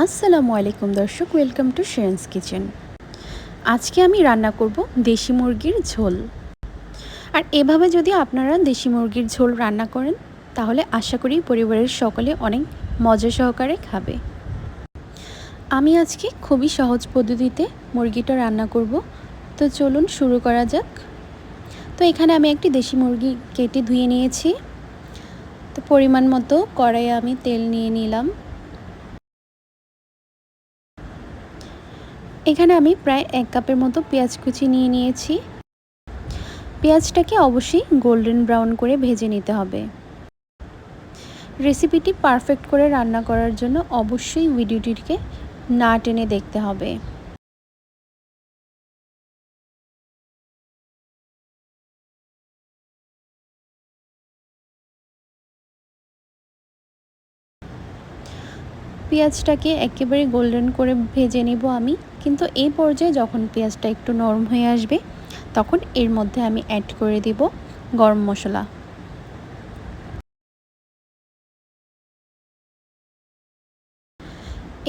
আসসালামু আলাইকুম দর্শক, ওয়েলকাম টু শেরেন্স কিচেন। আজকে আমি রান্না করব দেশি মুরগির ঝোল। আর এভাবে যদি আপনারা দেশি মুরগির ঝোল রান্না করেন তাহলে আশা করি পরিবারের সকলে অনেক মজা সহকারে খাবে। আমি আজকে খুবই সহজ পদ্ধতিতে মুরগিটা রান্না করব, তো চলুন শুরু করা যাক। তো এখানে আমি একটি দেশি মুরগি কেটে ধুয়ে নিয়েছি। তো পরিমাণ মতো কড়াইয়ে আমি তেল নিয়ে নিলাম। এখানে আমি প্রায় 1 কাপের মতো পেঁয়াজ কুচি নিয়ে নিয়েছি। পেঁয়াজটাকে অবশ্যই গোল্ডেন ব্রাউন করে ভেজে নিতে হবে। রেসিপিটি পারফেক্ট করে রান্না করার জন্য অবশ্যই ভিডিওটিকে না টেনে দেখতে হবে। পেঁয়াজটাকে একেবারে গোল্ডেন করে ভেজে নেব আমি, কিন্তু এই পর্যায়ে যখন পেঁয়াজটা একটু নরম হয়ে আসবে তখন এর মধ্যে আমি অ্যাড করে দেব গরম মশলা।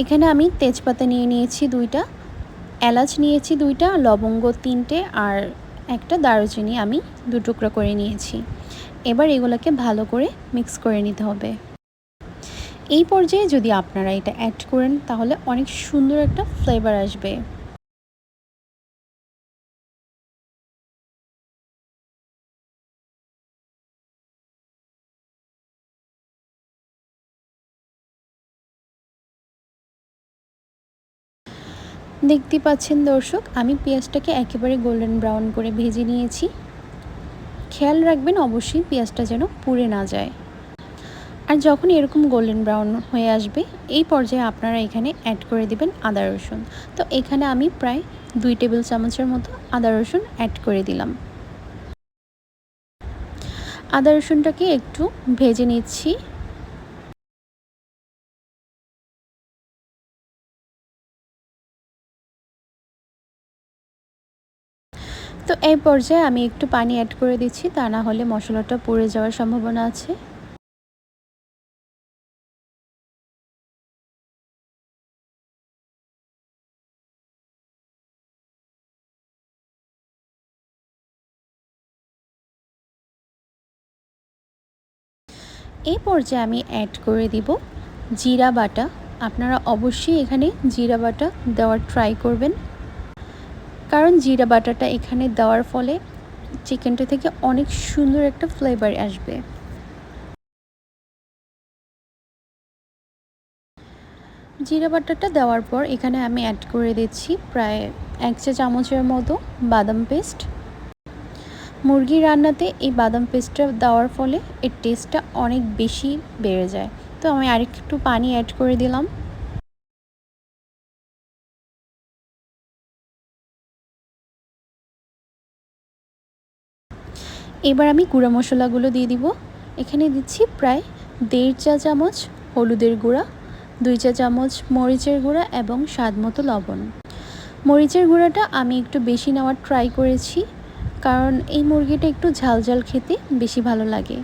এখানে আমি তেজপাতা নিয়ে নিয়েছি 2টা, এলাচ নিয়েছি 2টা, লবঙ্গ 3টে আর একটা দারুচিনি আমি 2 টুকরা করে নিয়েছি। এবার এগুলোকে ভালো করে মিক্স করে নিতে হবে। এই পর্যায়ে যদি আপনারা এটা অ্যাড করেন তাহলে অনেক সুন্দর একটা ফ্লেভার আসবে। দেখতে পাচ্ছেন দর্শক, আমি পেঁয়াজটাকে একেবারে গোল্ডেন ব্রাউন করে ভেজে নিয়েছি। খেয়াল রাখবেন অবশ্যই পেঁয়াজটা যেন পুড়ে না যায়। আর যখন এরকম গোল্ডেন ব্রাউন হয়ে আসবে এই পর্যায়ে আপনারা এখানে অ্যাড করে দিবেন আদা রসুন। তো এখানে আমি প্রায় 2 টেবিল চামচের মতো আদা রসুন অ্যাড করে দিলাম। আদা রসুনটাকে একটু ভেজে নিচ্ছি। তো এই পর্যায়ে আমি একটু পানি অ্যাড করে দিচ্ছি, তা না হলে মশলাটা পুড়ে যাওয়ার সম্ভাবনা আছে। এই পর্যায়ে আমি অ্যাড করে দিব জিরা বাটা। আপনারা অবশ্যই এখানে জিরা বাটা দেওয়ার ট্রাই করবেন, কারণ জিরা বাটাটা এখানে দেওয়ার ফলে চিকেনটা থেকে অনেক সুন্দর একটা ফ্লেভার আসবে। জিরা বাটাটা দেওয়ার পর এখানে আমি অ্যাড করে দিচ্ছি প্রায় 1 চা চামচের মতো বাদাম পেস্ট। মুরগি রান্নাতে এই বাদাম পেস্টটা দেওয়ার ফলে এর টেস্টটা অনেক বেশি বেড়ে যায়। তো আমি আরেকটু পানি অ্যাড করে দিলাম। এবার আমি গুঁড়া মশলাগুলো দিয়ে দিব। এখানে দিচ্ছি প্রায় 1.5 চা চামচ হলুদের গুঁড়া, 2 চা চামচ মরিচের গুঁড়া এবং স্বাদ মতো লবণ। মরিচের গুঁড়াটা আমি একটু বেশি নেওয়ার ট্রাই করেছি, কারণ এই মুরগিটা একটু ঝাল ঝাল খেতে বেশি ভালো লাগে।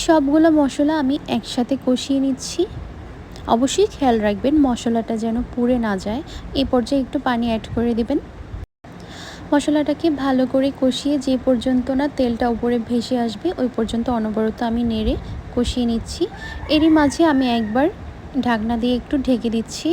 সবগুলো মশলা আমি একসাথে কষিয়ে নিচ্ছি। অবশ্যই খেয়াল রাখবেন মশলাটা যেন পুড়ে না যায়। এই পর্যায়ে একটু পানি অ্যাড করে দিবেন। মশলাটাকে ভালো করে কষিয়ে যে পর্যন্ত না তেলটা উপরে ভেসে আসবে ওই পর্যন্ত অনবরত আমি নেড়ে কষিয়ে নিচ্ছি। এরই মাঝে আমি একবার ঢাকনা দিয়ে একটু ঢেকে দিচ্ছি।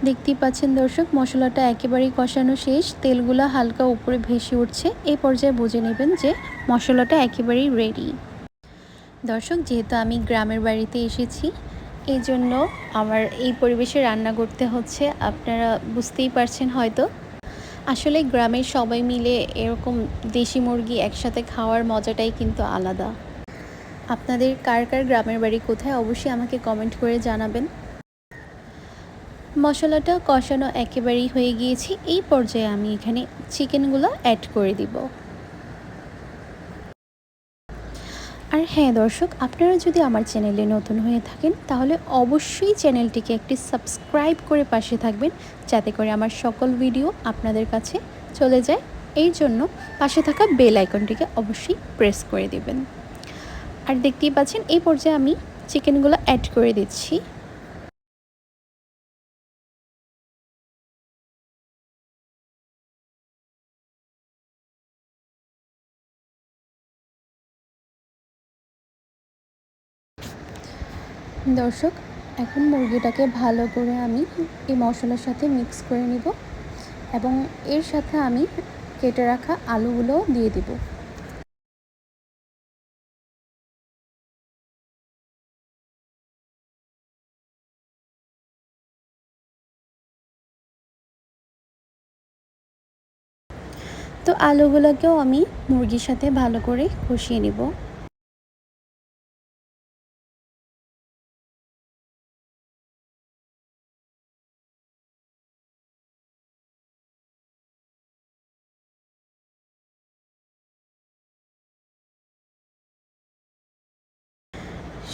দেখতেই পাচ্ছেন দর্শক, মশলাটা একেবারেই কষানো শেষ, তেলগুলো হালকা উপরে ভেসে উঠছে। এই পর্যায়ে বুঝে নেবেন যে মশলাটা একেবারেই রেডি। দর্শক, যেহেতু আমি গ্রামের বাড়িতে এসেছি এই জন্য আমার এই পরিবেশে রান্না করতে হচ্ছে, আপনারা বুঝতেই পারছেন হয়তো। আসলে গ্রামের সবাই মিলে এরকম দেশি মুরগি একসাথে খাওয়ার মজাটাই কিন্তু আলাদা। আপনাদের কার কার গ্রামের বাড়ি কোথায় অবশ্যই আমাকে কমেন্ট করে জানাবেন। মশলাটা কষানো একেবারেই হয়ে গিয়েছে। এই পর্যায়ে আমি এখানে চিকেনগুলো অ্যাড করে দিব। আর আর হ্যাঁ দর্শক, আপনারা যদি আমার চ্যানেলে নতুন হয়ে থাকেন তাহলে অবশ্যই চ্যানেলটিকে একটি সাবস্ক্রাইব করে পাশে থাকবেন, যাতে করে আমার সকল ভিডিও আপনাদের কাছে চলে যায়। এই জন্য পাশে থাকা বেল আইকনটিকে অবশ্যই প্রেস করে দেবেন। আর দেখতেই পাচ্ছেন এই পর্যায়ে আমি চিকেনগুলো অ্যাড করে দিচ্ছি। দর্শক, এখন মুরগিটাকে ভালো করে আমি এই মশলার সাথে মিক্স করে নিব এবং এর সাথে আমি কেটে রাখা আলুগুলোও দিয়ে দিব। তো আলুগুলোকেও আমি মুরগির সাথে ভালো করে কষিয়ে নিব।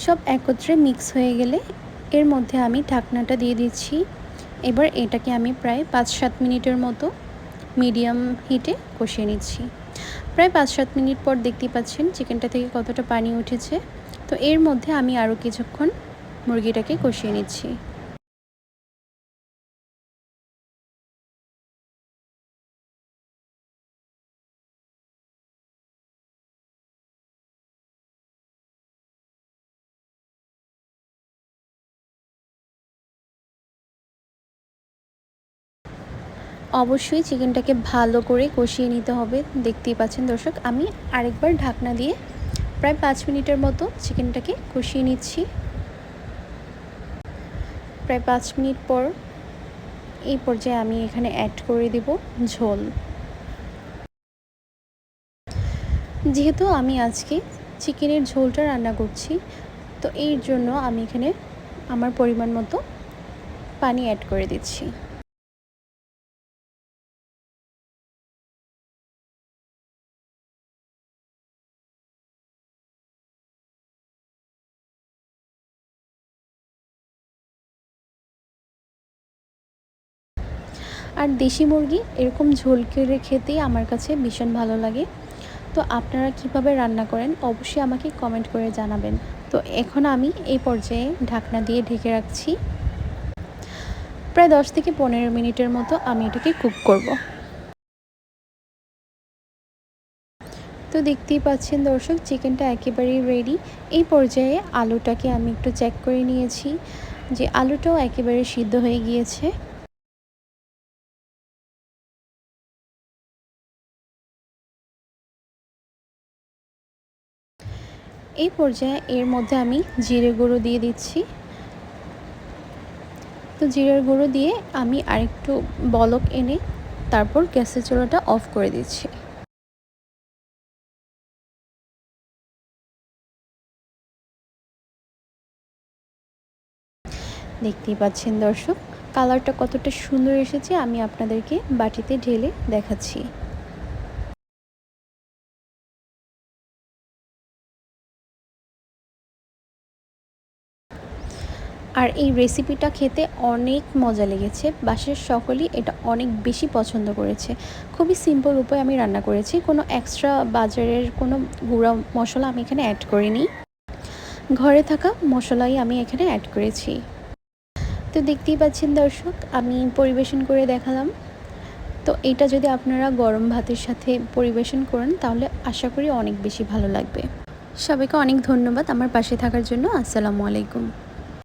সব একত্রে মিক্স হয়ে গেলে এর মধ্যে আমি ঢাকনাটা দিয়ে দিচ্ছি। এবার এটাকে আমি প্রায় 5-7 মিনিটের মতো মিডিয়াম হিটে কষিয়ে নিচ্ছি। প্রায় 5-7 মিনিট পর দেখতেই পাচ্ছেন চিকেনটা থেকে কতটা পানি উঠেছে। তো এর মধ্যে আমি আরও কিছুক্ষণ মুরগিটাকে কষিয়ে নিচ্ছি। অবশ্যই চিকেনটাকে ভালো করে কষিয়ে নিতে হবে। দেখতেই পাচ্ছেন দর্শক, আমি আরেকবার ঢাকনা দিয়ে প্রায় 5 মিনিটের মতো চিকেনটাকে কষিয়ে নিচ্ছি। প্রায় 5 মিনিট পর এই পর্যায়ে আমি এখানে অ্যাড করে দেব ঝোল। যেহেতু আমি আজকে চিকেনের ঝোলটা রান্না করছি, তো এর জন্য আমি এখানে আমার পরিমাণ মতো পানি অ্যাড করে দিচ্ছি। আর দেশি মুরগি এরকম ঝোল করে খেতেই আমার কাছে ভীষণ ভালো লাগে। তো আপনারা কিভাবে রান্না করেন অবশ্যই আমাকে কমেন্ট করে জানাবেন। তো এখন আমি এই পর্যায়ে ঢাকনা দিয়ে ঢেকে রাখছি। প্রায় 10 থেকে 15 মিনিটের মতো আমি এটাকে কুক করব। তো দেখতেই পাচ্ছেন দর্শক, চিকেনটা একেবারেই রেডি। এই পর্যায়ে আলুটাকে আমি একটু চেক করে নিয়েছি যে আলুটাও একেবারে সিদ্ধ হয়ে গিয়েছে। এই পর্যায়ে এর মধ্যে আমি জিরে গুঁড়ো দিয়ে দিচ্ছি। তো জিরের গুঁড়ো দিয়ে আমি আরেকটু বলক এনে তারপর গ্যাসের চুলাটা অফ করে দিচ্ছি। দেখতেই পাচ্ছেন দর্শক, কালারটা কতটা সুন্দর এসেছে আমি আপনাদেরকে বাটিতে ঢেলে দেখাচ্ছি। আর এই রেসিপিটা খেতে অনেক মজা লেগেছে। বাসার সকলেই এটা অনেক বেশি পছন্দ করেছে। খুবই সিম্পল উপায়ে আমি রান্না করেছি। কোনো এক্সট্রা বাজারের কোনো গুঁড়া মশলা আমি এখানে অ্যাড করিনি। ঘরে থাকা মশলাই আমি এখানে অ্যাড করেছি। তো দেখতেই পাচ্ছেন দর্শক, আমি পরিবেশন করে দেখালাম। তো এটা যদি আপনারা গরম ভাতের সাথে পরিবেশন করেন তাহলে আশা করি অনেক বেশি ভালো লাগবে। সবাইকে অনেক ধন্যবাদ আমার পাশে থাকার জন্য। আসসালামু আলাইকুম।